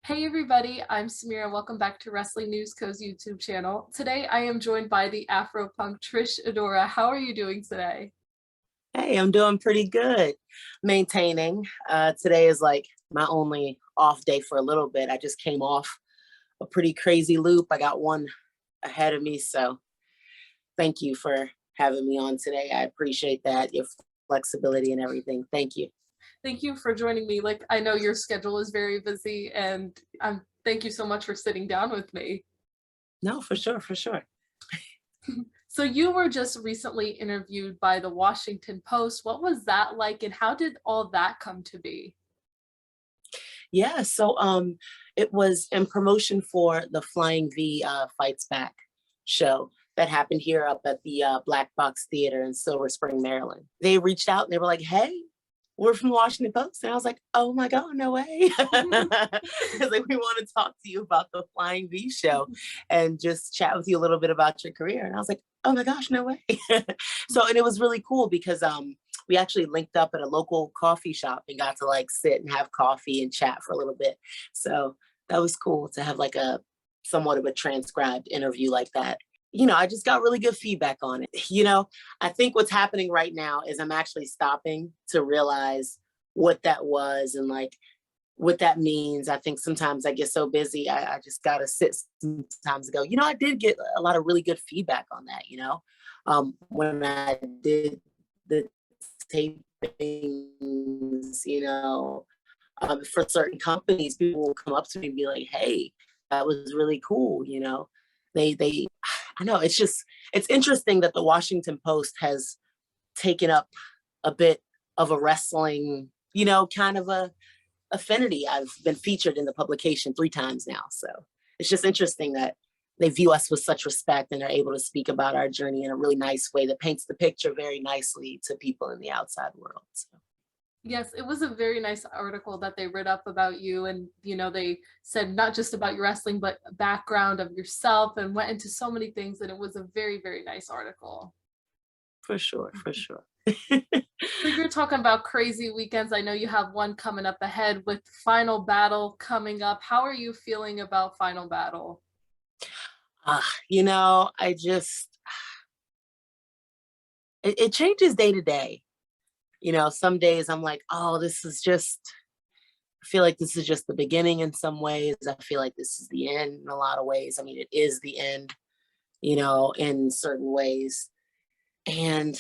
Hey everybody, I'm Samira. Welcome back to Wrestling News Co's YouTube channel. Today I am joined by the Afro Punk Trish Adora. How are you doing today? Hey, I'm doing pretty good. Maintaining. Today is like my only off day for a little bit. I just came off a pretty crazy loop. I got one ahead of me. So thank you for having me on today. I appreciate that, your flexibility and everything. Thank you. Thank you for joining me. I know your schedule is very busy and thank you so much for sitting down with me. No, for sure, for sure. So you were just recently interviewed by the Washington Post. What was that like and how did all that come to be? Yeah, so it was in promotion for the Flying V Fights Back show that happened here up at the Black Box Theater in Silver Spring, Maryland. They reached out and they were like, hey, we're from the Washington Post. And I was like, oh my God, no way. It's like, we want to talk to you about the Flying V show and just chat with you a little bit about your career. And I was like, oh my gosh, no way. So, and it was really cool because we actually linked up at a local coffee shop and got to like sit and have coffee and chat for a little bit. So that was cool to have like a somewhat of a transcribed interview like that. I just got really good feedback on it. I think what's happening right now is I'm actually stopping to realize what that was and like what that means. I think sometimes I get so busy, I just got to sit sometimes and go, I did get a lot of really good feedback on that, when I did the tapings, for certain companies, people will come up to me and be like, hey, that was really cool. I know it's interesting that the Washington Post has taken up a bit of a wrestling, kind of a affinity. I've been featured in the publication 3 times now. So it's just interesting that they view us with such respect and are able to speak about our journey in a really nice way that paints the picture very nicely to people in the outside world. So. Yes, it was a very nice article that they wrote up about you and they said not just about your wrestling but background of yourself and went into so many things and it was a very, very nice article. For sure, for sure. So you're talking about crazy weekends. I know you have one coming up ahead with Final Battle coming up. How are you feeling about Final Battle? I just, it changes day to day. Some days I'm like, oh, I feel like this is just the beginning in some ways. I feel like this is the end in a lot of ways. I mean, it is the end, in certain ways. And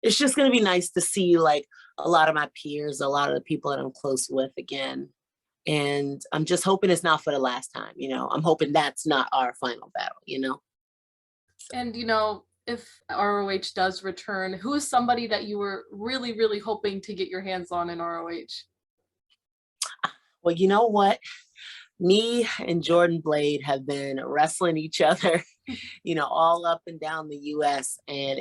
it's just going to be nice to see like a lot of my peers, a lot of the people that I'm close with again. And I'm just hoping it's not for the last time, I'm hoping that's not our final battle. And if ROH does return, who is somebody that you were really, really hoping to get your hands on in ROH? Well, you know what? Me and Jordan Blade have been wrestling each other, all up and down the US. And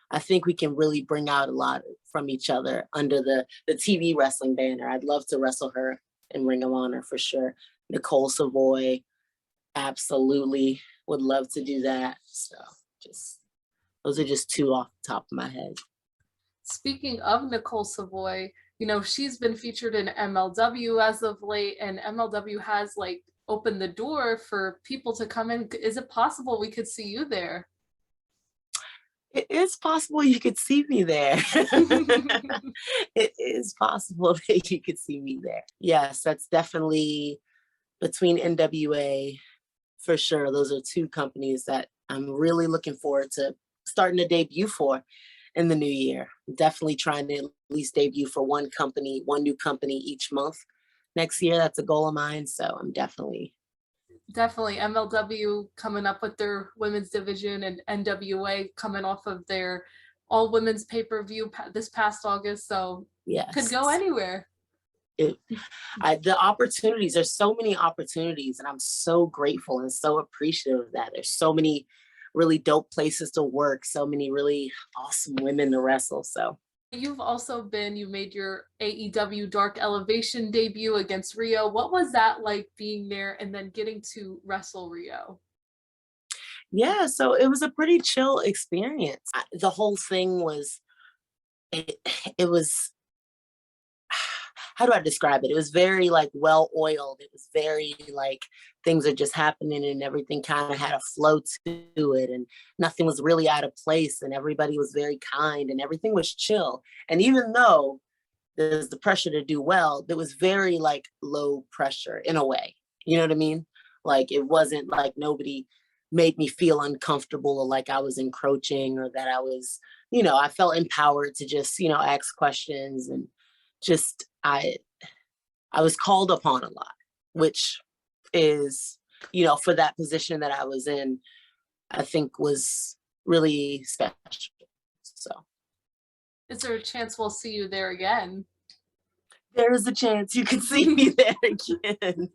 I think we can really bring out a lot from each other under the TV wrestling banner. I'd love to wrestle her in Ring of Honor for sure. Nicole Savoy, absolutely would love to do that. So those are just 2 off the top of my head. Speaking of Nicole Savoy, she's been featured in MLW as of late, and MLW has like opened the door for people to come in. Is it possible we could see you there? It is possible you could see me there. It is possible that you could see me there. Yes, that's definitely between NWA, for sure. Those are 2 companies that I'm really looking forward to starting to debut for in the new year. Definitely trying to at least debut for one new company each month next year. That's a goal of mine. So I'm definitely MLW coming up with their women's division and NWA coming off of their all women's pay-per-view this past August. So yes, could go anywhere. The opportunities, there's so many opportunities and I'm so grateful and so appreciative of that. There's so many really dope places to work, so many really awesome women to wrestle. So you made your AEW Dark Elevation debut against Riho. What was that like being there and then getting to wrestle Riho? Yeah, so it was a pretty chill experience. The whole thing was, it was, how do I describe it? It was very like well oiled. It was very like things are just happening and everything kind of had a flow to it and nothing was really out of place and everybody was very kind and everything was chill. And even though there's the pressure to do well, there was very like low pressure in a way. You know what I mean? Like it wasn't like nobody made me feel uncomfortable or like I was encroaching or that I was, you know, I felt empowered to just, you know, ask questions and just I was called upon a lot, which is, you know, for that position that I was in, I think was really special. So Is there a chance we'll see you there again? There is a chance you can see me there again.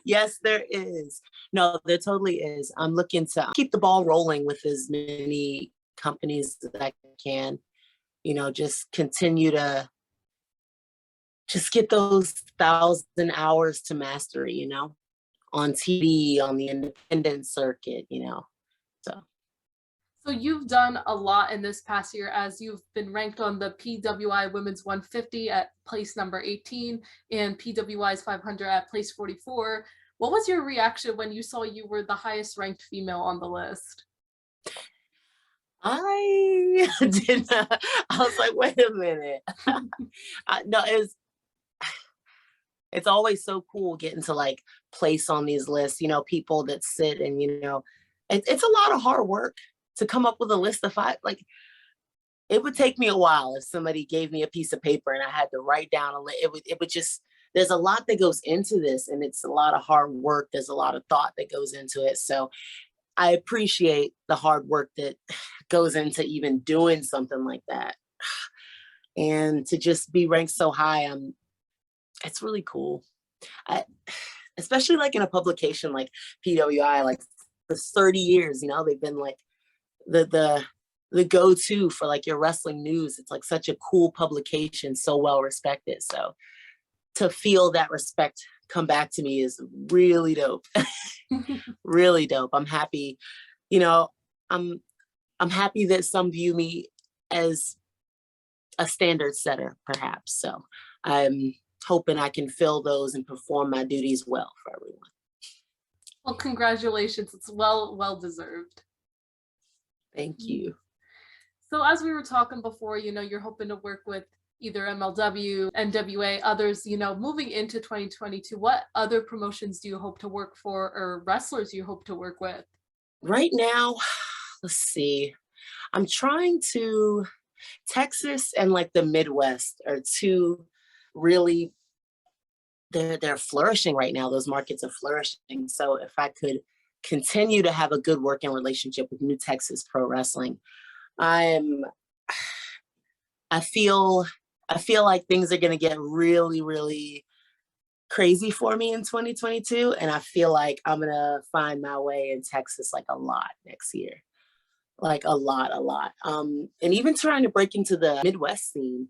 Yes, there is. No, there totally is. I'm looking to keep the ball rolling with as many companies as I can, you know, just continue to just get those 1,000 hours to mastery, you know, on TV, on the independent circuit, you know, so. So you've done a lot in this past year as you've been ranked on the PWI Women's 150 at place number 18 and PWI's 500 at place 44. What was your reaction when you saw you were the highest ranked female on the list? I did not, I was like, wait a minute. No, it's always so cool getting to like place on these lists, you know, people that sit and, you know, it's a lot of hard work to come up with a list of 5. Like it would take me a while if somebody gave me a piece of paper and I had to write down a list. It would just, there's a lot that goes into this and it's a lot of hard work. There's a lot of thought that goes into it. So I appreciate the hard work that goes into even doing something like that. And to just be ranked so high, it's really cool. Especially like in a publication like PWI, like for 30 years, you know, they've been like the go-to for like your wrestling news. It's like such a cool publication, so well respected. So to feel that respect come back to me is really dope. Really dope. I'm happy, you know, I'm happy that some view me as a standard setter, perhaps. So I'm hoping I can fill those and perform my duties well for everyone. Well, congratulations. It's well deserved. Thank you. So as we were talking before, you know, you're hoping to work with either MLW, NWA, others, you know, moving into 2022, what other promotions do you hope to work for or wrestlers you hope to work with? Right now, let's see. I'm trying to, Texas and like the Midwest are two really, they're flourishing right now. Those markets are flourishing. So if I could continue to have a good working relationship with New Texas Pro Wrestling, I feel like things are going to get really, really crazy for me in 2022. And I feel like I'm going to find my way in Texas like a lot next year. Like a lot. And even trying to break into the Midwest scene,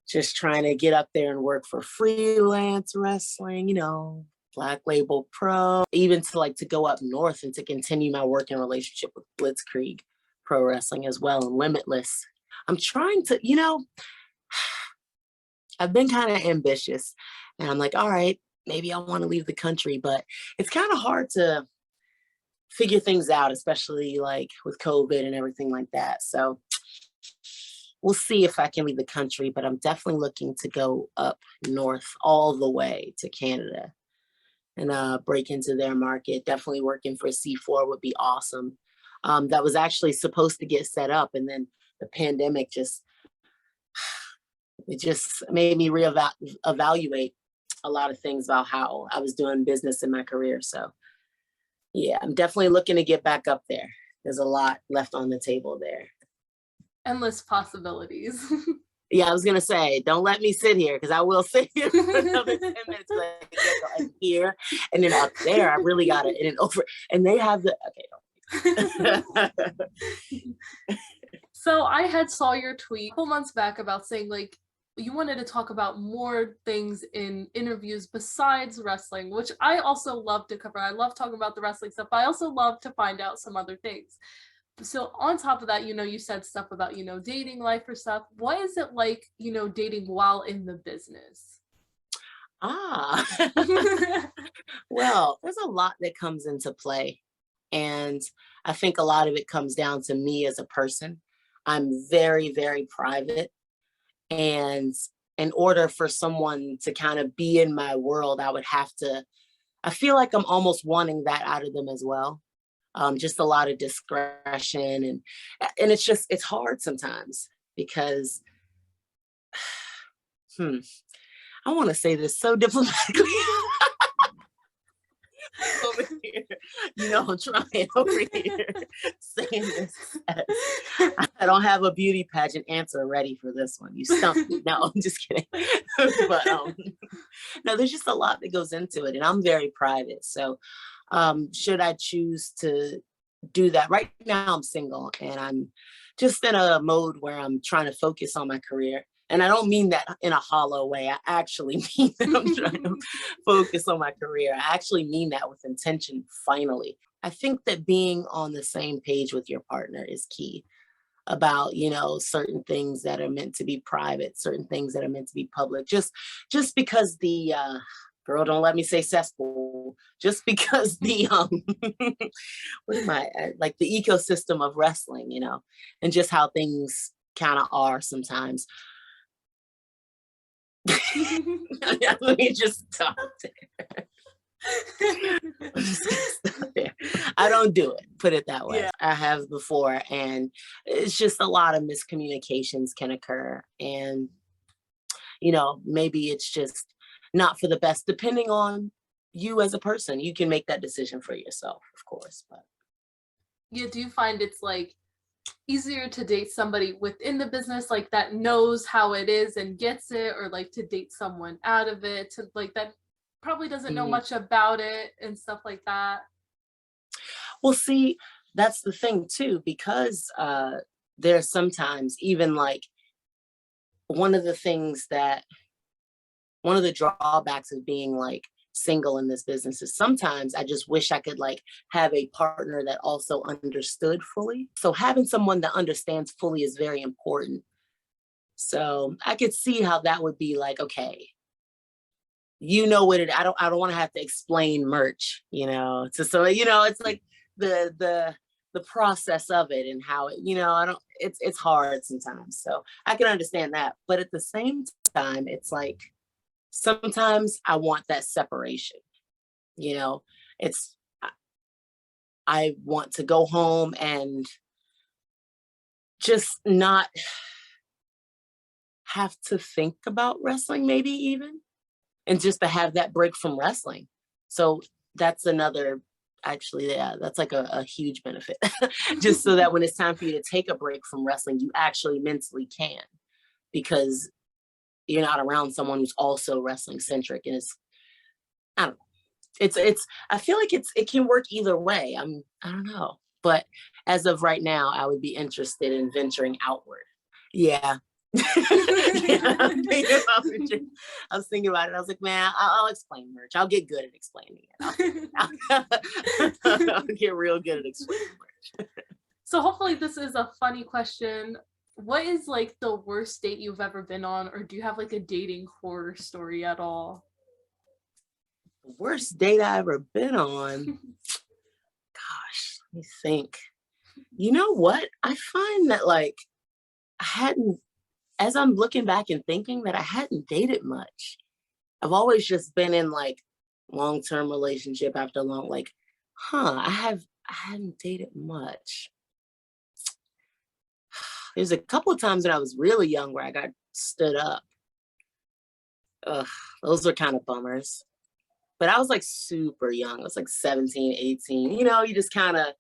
just trying to get up there and work for freelance wrestling, you know, Black Label Pro, even to go up north and to continue my working relationship with Blitzkrieg Pro Wrestling as well and Limitless. I'm trying to, you know, I've been kind of ambitious and I'm like, all right, maybe I want to leave the country, but it's kind of hard to figure things out, especially like with COVID and everything like that. So we'll see if I can leave the country, but I'm definitely looking to go up north all the way to Canada and break into their market. Definitely working for C4 would be awesome. That was actually supposed to get set up, and then the pandemic just made me reevaluate a lot of things about how I was doing business in my career. So yeah, I'm definitely looking to get back up there. There's a lot left on the table there. Endless possibilities. Yeah, I was gonna say, don't let me sit here because I will sit here for another 10 minutes. Like, I'm here and then up there, I really got it. And then over, and they have the So I saw your tweet a couple months back about saying like you wanted to talk about more things in interviews besides wrestling, which I also love to cover. I love talking about the wrestling stuff, but I also love to find out some other things. So on top of that, you said stuff about, dating life or stuff. What is it like, dating while in the business? Ah, well, there's a lot that comes into play. And I think a lot of it comes down to me as a person. I'm very, very private. And in order for someone to kind of be in my world, I feel like I'm almost wanting that out of them as well. Just a lot of discretion and it's hard sometimes because I want to say this so diplomatically. Over here, I'm trying over here saying this. I don't have a beauty pageant answer ready for this one. You stumped me. No, I'm just kidding. But no, there's just a lot that goes into it, and I'm very private. So, should I choose to do that? Right now, I'm single, and I'm just in a mode where I'm trying to focus on my career. And I don't mean that in a hollow way. I actually mean that I'm trying to focus on my career. I actually mean that with intention, finally. I think that being on the same page with your partner is key about, certain things that are meant to be private, certain things that are meant to be public. Just because the girl, don't let me say cesspool, just because the like the ecosystem of wrestling, and just how things kind of are sometimes. Let me just stop there. I don't do it, put it that way. Yeah. I have before, and it's just a lot of miscommunications can occur, and maybe it's just not for the best, depending on you as a person. You can make that decision for yourself, of course, but yeah. Do you find it's like easier to date somebody within the business, like that knows how it is and gets it, or like to date someone out of it, to like that probably doesn't know much about it and stuff like that? Well, see, that's the thing too, because there's sometimes even like one of the drawbacks of being like single in this business is sometimes I just wish I could like have a partner that also understood fully. So having someone that understands fully is very important. So I could see how that would be like, okay, what it, I don't want to have to explain merch, so it's like the process of it and how it, it's hard sometimes. So I can understand that. But at the same time, it's like, sometimes I want that separation, I want to go home and just not have to think about wrestling, maybe even, and just to have that break from wrestling. So that's another, actually, yeah, that's like a huge benefit. Just so that when it's time for you to take a break from wrestling, you actually mentally can, because you're not around someone who's also wrestling centric. And I don't know. I feel like it can work either way. I don't know. But as of right now, I would be interested in venturing outward. Yeah. Yeah. I was thinking about it. I was like, man, I'll explain merch. I'll get good at explaining it. I'll get real good at explaining merch. So hopefully this is a funny question. What is like the worst date you've ever been on, or do you have like a dating horror story at all? The worst date I ever been on? Gosh, let me think. You know what? I find that like as I'm looking back and thinking, that I hadn't dated much. I've always just been in like long-term relationship after long, like, I hadn't dated much. There's a couple of times when I was really young where I got stood up. Ugh, those were kind of bummers. But I was like super young. I was like 17, 18. You just kind of,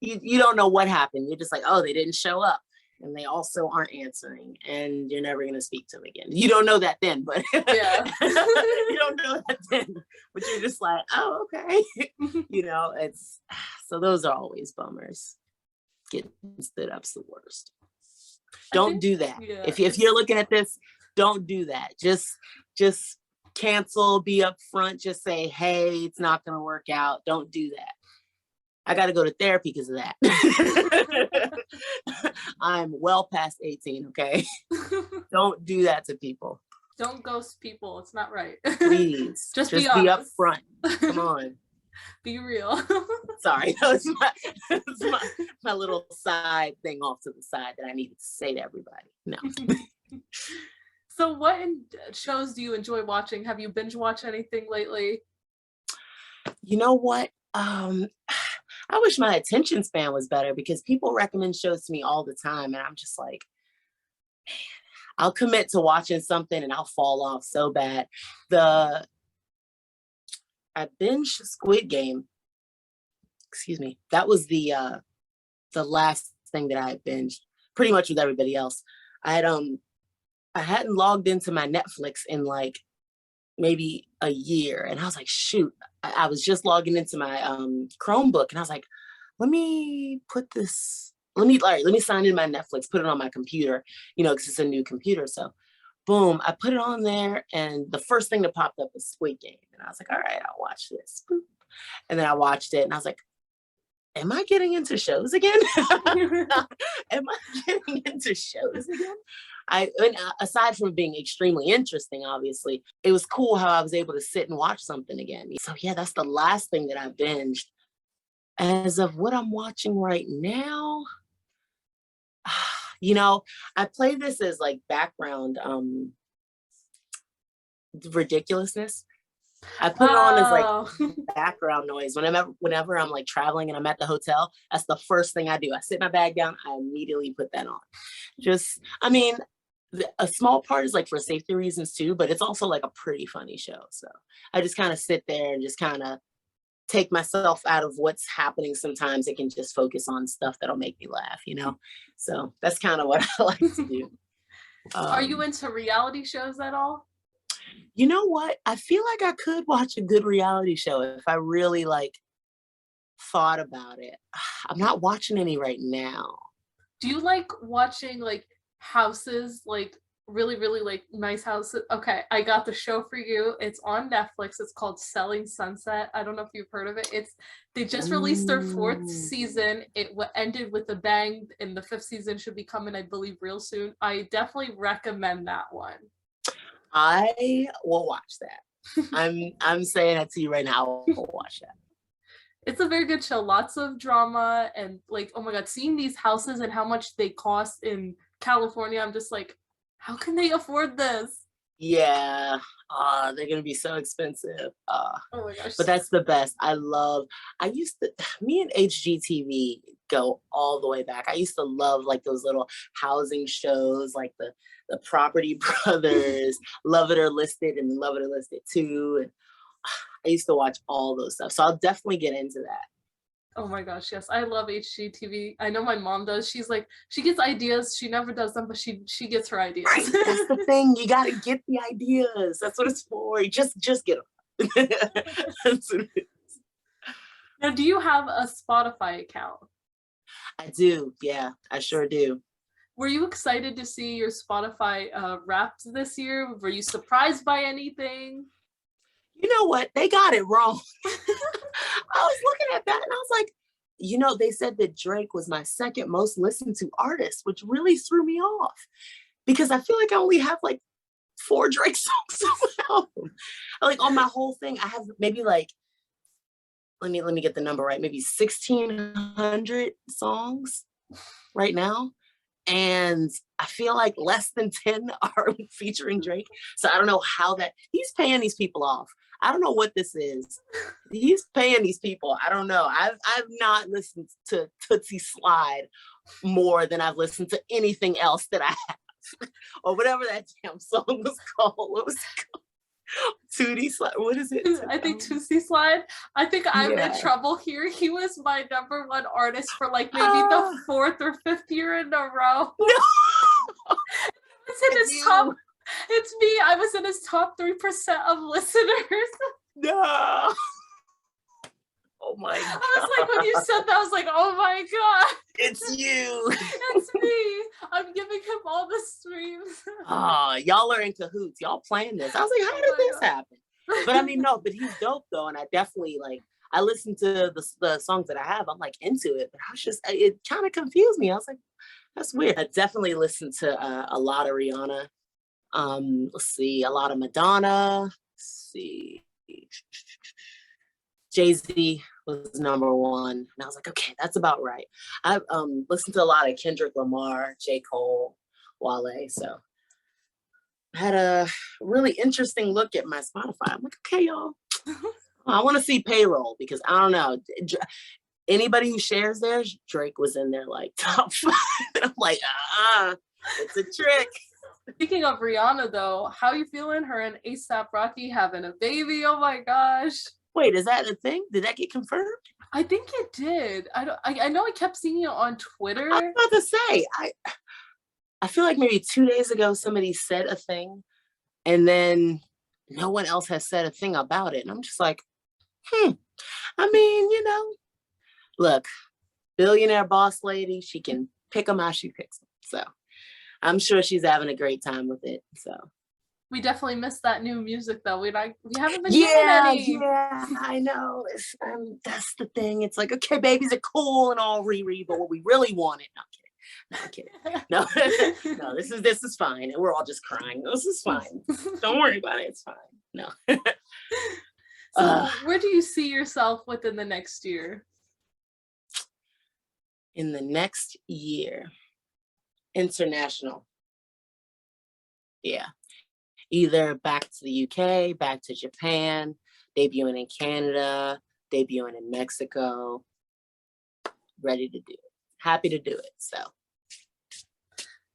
you don't know what happened. You're just like, oh, they didn't show up. And they also aren't answering. And you're never going to speak to them again. You don't know that then, but yeah. You don't know that then. But you're just like, oh, okay. So those are always bummers. Getting stood up's the worst. Don't do that. Yeah. If you're looking at this, don't do that. Just cancel, be upfront, just say, hey, it's not going to work out. Don't do that. I got to go to therapy because of that. I'm well past 18, okay? Don't do that to people. Don't ghost people. It's not right. Please. Just be honest. upfront. Come on. Be real. Sorry, that was my little side thing off to the side that I needed to say to everybody. No. So what shows do you enjoy watching? Have you binge watched anything lately? You know what? I wish my attention span was better because people recommend shows to me all the time. And I'm just like, man, I'll commit to watching something and I'll fall off so bad. I binged Squid Game. Excuse me. That was the last thing that I binged, pretty much with everybody else. I hadn't logged into my Netflix in like maybe a year. And I was like, shoot, I was just logging into my Chromebook and I was like, let me sign in my Netflix, put it on my computer, because it's a new computer. So boom, I put it on there and the first thing that popped up was Squid Game. And I was like, all right, I'll watch this. Boop. And then I watched it and I was like, am I getting into shows again? Am I getting into shows again? Aside from being extremely interesting, obviously, it was cool how I was able to sit and watch something again. So yeah, that's the last thing that I binged. As of what I'm watching right now, I play this as like background ridiculousness. I put it on as like background noise whenever I'm like traveling and I'm at the hotel. That's the first thing I do. I sit my bag down. I immediately put that on. A small part is like for safety reasons too, but it's also like a pretty funny show. So I just kind of sit there and just kind of take myself out of what's happening. Sometimes it can just focus on stuff that'll make me laugh, So that's kind of what I like to do. Are you into reality shows at all? You know what? I feel like I could watch a good reality show if I really like thought about it. I'm not watching any right now. Do you like watching like houses, like really, really like nice houses? Okay, I got the show for you. It's on Netflix. It's called Selling Sunset. I don't know if you've heard of it. They just released their 4th season. It ended with a bang, and the 5th season should be coming, I believe, real soon. I definitely recommend that one. I will watch that. I'm saying that to you right now. I will watch that. It's a very good show. Lots of drama and like, oh my God, seeing these houses and how much they cost in California, I'm just like, how can they afford this? Yeah, they're gonna be so expensive. Oh my gosh. But that's the best. Me and HGTV go all the way back. I used to love like those little housing shows, like the Property Brothers, Love It or Listed, and Love It or Listed 2. And I used to watch all those stuff. So I'll definitely get into that. Oh my gosh, yes. I love HGTV. I know my mom does. She's like, she gets ideas. She never does them, but she gets her ideas. Right. That's the thing. You got to get the ideas. That's what it's for. Just get them. That's what it is. Now, do you have a Spotify account? I do. Yeah, I sure do. Were you excited to see your Spotify Wrapped this year? Were you surprised by anything? You know what? They got it wrong. I was looking at that and I was like, they said that Drake was my second most listened to artist, which really threw me off because I feel like I only have like 4 Drake songs on my album. Like on my whole thing, I have maybe like, let me get the number right, maybe 1,600 songs right now. And I feel like less than 10 are featuring Drake. So I don't know how he's paying these people off. I don't know what this is. He's paying these people. I don't know. I've not listened to Tootsie Slide more than I've listened to anything else that I have. Or whatever that damn song was called. What was it called? Tootie Slide. What is it? I think Tootsie Slide. I think I'm in trouble here. He was my number 1 artist for like maybe the 4th or 5th year in a row. No. It's me. I was in his top 3% of listeners. No. Oh my God. I was like, when you said that, I was like, oh my God. It's you. It's me. I'm giving him all the streams. Y'all are in cahoots. Y'all playing this. I was like, how did this happen? But I mean, no, but he's dope though. And I definitely I listened to the songs that I have. I'm like into it, but I was just, it kind of confused me. I was like, that's weird. I definitely listened to a lot of Rihanna. Let's see, a lot of Madonna. Let's see, Jay-Z was number one, and I was like, okay, that's about right. I listened to a lot of Kendrick Lamar, J. Cole, Wale. So I had a really interesting look at my Spotify. I'm like, okay, y'all. I want to see payroll because I don't know. Anybody who shares theirs, Drake was in there like top 5. And I'm like, it's a trick. Speaking of Rihanna, though, how you feeling? Her and ASAP Rocky having a baby. Oh my gosh. Wait, is that a thing? Did that get confirmed? I think it did. I know I kept seeing it on Twitter. I was about to say, I feel like maybe 2 days ago somebody said a thing, and then no one else has said a thing about it. And I'm just like, I mean, look, billionaire boss lady, she can pick them how she picks them. So I'm sure she's having a great time with it. So we definitely missed that new music though. We haven't been getting any. Yeah, I know. That's the thing. It's like, okay, babies are cool and all, Riri, but what we really wanted. No, I'm kidding. No, this is fine. And we're all just crying. This is fine. Don't worry about it. It's fine. No. So where do you see yourself within the next year? In the next year, international. Yeah. Either back to the UK, back to Japan, debuting in Canada, debuting in Mexico. Ready to do it. Happy to do it. So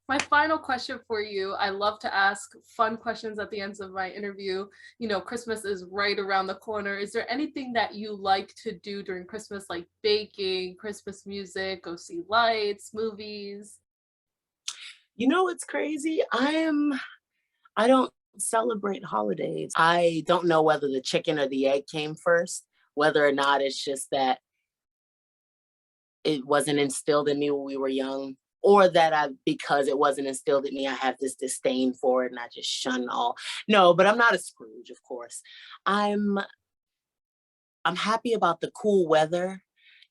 my final question for you, I love to ask fun questions at the ends of my interview. Christmas is right around the corner. Is there anything that you like to do during Christmas, like baking, Christmas music, go see lights, movies? It's crazy. I don't celebrate holidays. I don't know whether the chicken or the egg came first, whether or not it's just that it wasn't instilled in me when we were young, or that because it wasn't instilled in me, I have this disdain for it and I just shun all. No, but I'm not a Scrooge, of course. I'm happy about the cool weather.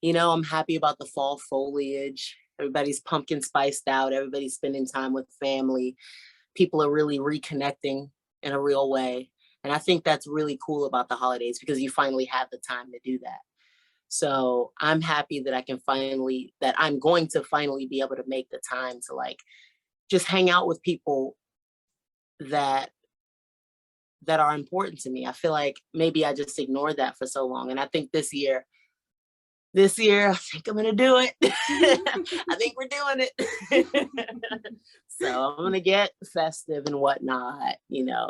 I'm happy about the fall foliage. Everybody's pumpkin spiced out. Everybody's spending time with family. People are really reconnecting in a real way. And I think that's really cool about the holidays because you finally have the time to do that. So I'm happy that I'm going to finally be able to make the time to just hang out with people that are important to me. I feel like maybe I just ignored that for so long. And I think this year, I think I'm going to do it. I think we're doing it. So I'm going to get festive and whatnot,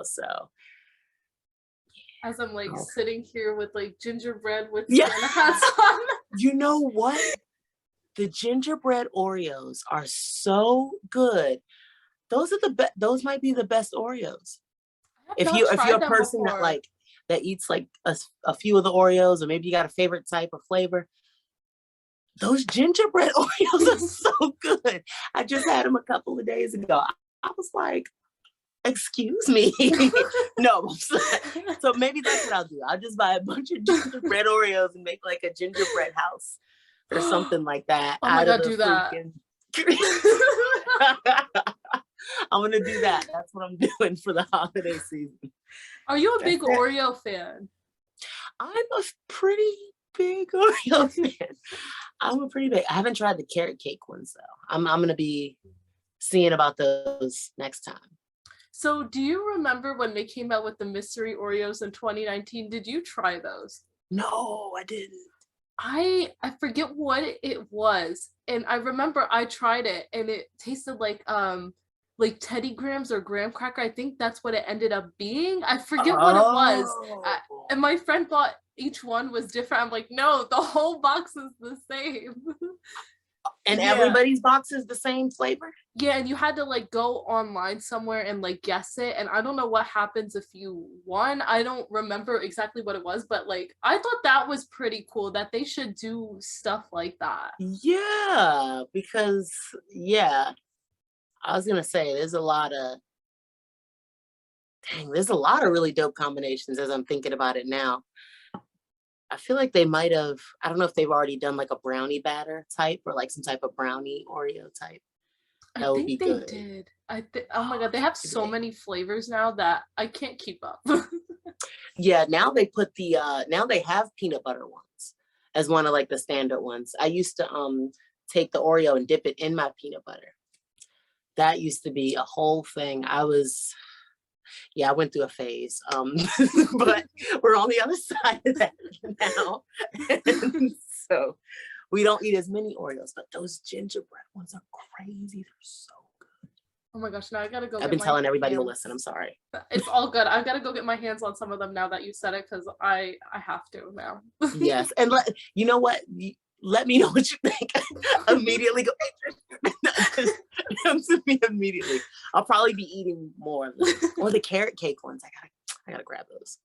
so. As I'm sitting here with gingerbread with Santa hats on. You know what? The gingerbread Oreos are so good. Those are those might be the best Oreos. If you're a person that eats a few of the Oreos, or maybe you got a favorite type of flavor, those gingerbread Oreos are so good. I just had them a couple of days ago. I was like, excuse me. No. So maybe that's what I'll do. I'll just buy a bunch of gingerbread Oreos and make a gingerbread house or something like that. Oh my God, do that. I'm going to do that. That's what I'm doing for the holiday season. Are you a big Oreo fan? I'm a pretty big Oreo fan. I haven't tried the carrot cake ones though. I'm going to be seeing about those next time. So do you remember when they came out with the mystery Oreos in 2019? Did you try those? No, I didn't. I forget what it was. And I remember I tried it and it tasted like Teddy Grahams or graham cracker. I think that's what it ended up being. I forget what it was. And my friend thought each one was different. I'm like, no, the whole box is the same. And everybody's box is the same flavor? Yeah, and you had to go online somewhere and guess it. And I don't know what happens if you won. I don't remember exactly what it was, but I thought that was pretty cool that they should do stuff like that. Yeah, because I was gonna say there's a lot of really dope combinations as I'm thinking about it now. I feel like they might have, I don't know if they've already done like a brownie batter type or like some type of brownie Oreo type. I That would be think they good. did. Oh my god, they have so many flavors now that I can't keep up. Yeah, now they put the now they have peanut butter ones as one of like the standard ones. I used to take the Oreo and dip it in my peanut butter. That used to be a whole thing. I went through a phase. But we're on the other side of that now. And so we don't eat as many Oreos, but those gingerbread ones are crazy. They're so good. Oh my gosh, now I gotta go. I've been telling everybody to listen. I'm sorry. It's all good. I've got to go get my hands on some of them now that you said it, because I have to now. Yes, and you know what? Let me know what you think. Immediately go. Come to me immediately. I'll probably be eating more of them. Or the carrot cake ones. I gotta grab those.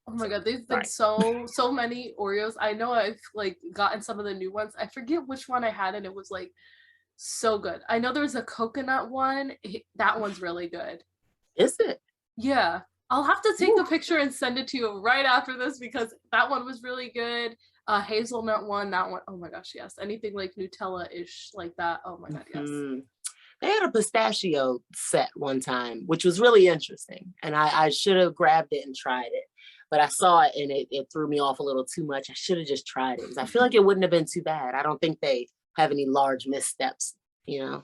Oh my god, there's been so many Oreos. I know I've like gotten some of the new ones. I forget which one I had, and it was like so good. I know there's a coconut one. That one's really good. Is it? Yeah. I'll have to take a picture and send it to you right after this, because that one was really good. Hazelnut one, that one. Oh my gosh, yes. Anything like Nutella-ish like that. Oh my god, yes. They had a pistachio set one time, which was really interesting. And I should have grabbed it and tried it. But I saw it and it threw me off a little too much. I should have just tried it, because I feel like it wouldn't have been too bad. I don't think they have any large missteps, you know.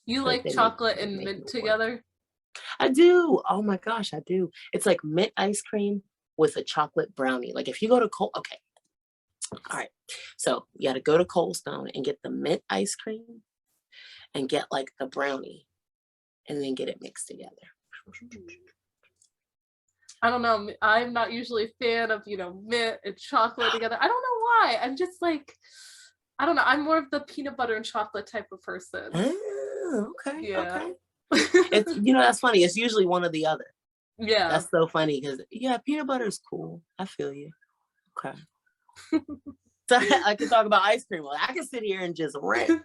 You like chocolate and mint together? I do. Oh my gosh, I do. It's like mint ice cream with a chocolate brownie. Like if you go to okay. All right. So you got to go to Cold Stone and get the mint ice cream and get like the brownie and then get it mixed together. I don't know. I'm not usually a fan of, mint and chocolate together. I don't know why. I'm just like, I don't know. I'm more of the peanut butter and chocolate type of person. Oh, okay. Yeah. Okay. It's, that's funny. It's usually one or the other. Yeah. That's so funny because, peanut butter is cool. I feel you. Okay. So I can talk about ice cream. Well, I can sit here and just rant.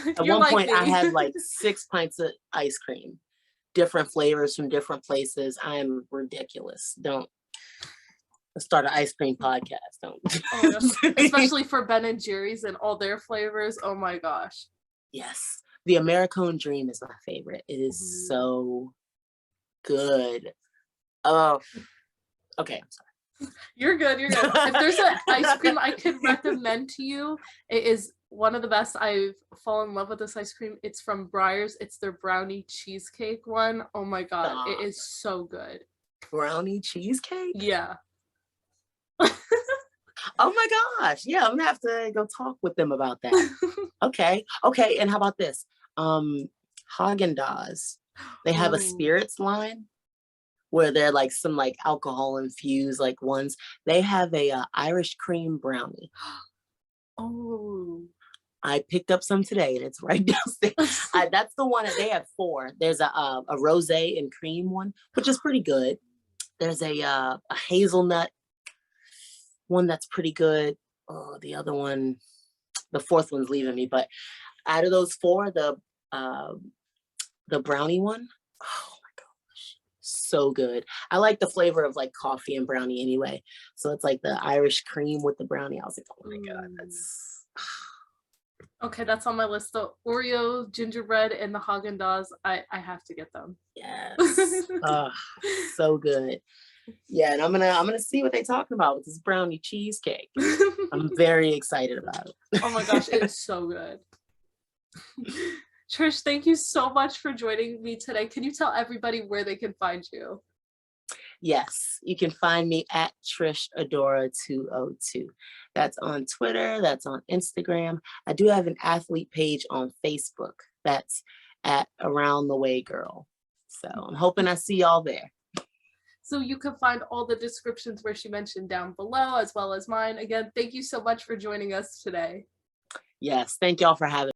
At one point, I had like 6 pints of ice cream, different flavors from different places. I'm ridiculous. Don't start an ice cream podcast. Don't. Oh, especially for Ben and Jerry's and all their flavors. Oh my gosh. Yes. The Americone Dream is my favorite. It is so good. Oh, okay. I'm sorry. You're good. You're good. If there's an ice cream I could recommend to you, it is one of the best. I've fallen in love with this ice cream. It's from Breyers. It's their brownie cheesecake one. Oh my god, it is so good. Brownie cheesecake? Yeah. Oh my gosh. Yeah, I'm gonna have to go talk with them about that. Okay. And how about this? Haagen-Dazs. They have a spirits line where they're like some like alcohol infused like ones. They have a Irish cream brownie. Oh. I picked up some today and it's right downstairs. That's the one that they have 4. There's a rosé and cream one, which is pretty good. There's a hazelnut one that's pretty good. Oh, the other one, the 4th one's leaving me. But out of those 4, the brownie one, oh my gosh, so good. I like the flavor of like coffee and brownie anyway. So it's like the Irish cream with the brownie. I was like, oh my god, that's. Okay, that's on my list. The Oreo, gingerbread, and the Haagen-Dazs. I have to get them. Yes. Oh, so good. Yeah, and I'm gonna see what they're talking about with this brownie cheesecake. I'm very excited about it. Oh my gosh, it is so good. Trish, thank you so much for joining me today. Can you tell everybody where they can find you? Yes, you can find me at Trish Adora 202. That's on Twitter. That's on Instagram. I do have an athlete page on Facebook. That's at Around the Way Girl. So I'm hoping I see y'all there. So you can find all the descriptions where she mentioned down below, as well as mine. Again, thank you so much for joining us today. Yes, thank y'all for having me.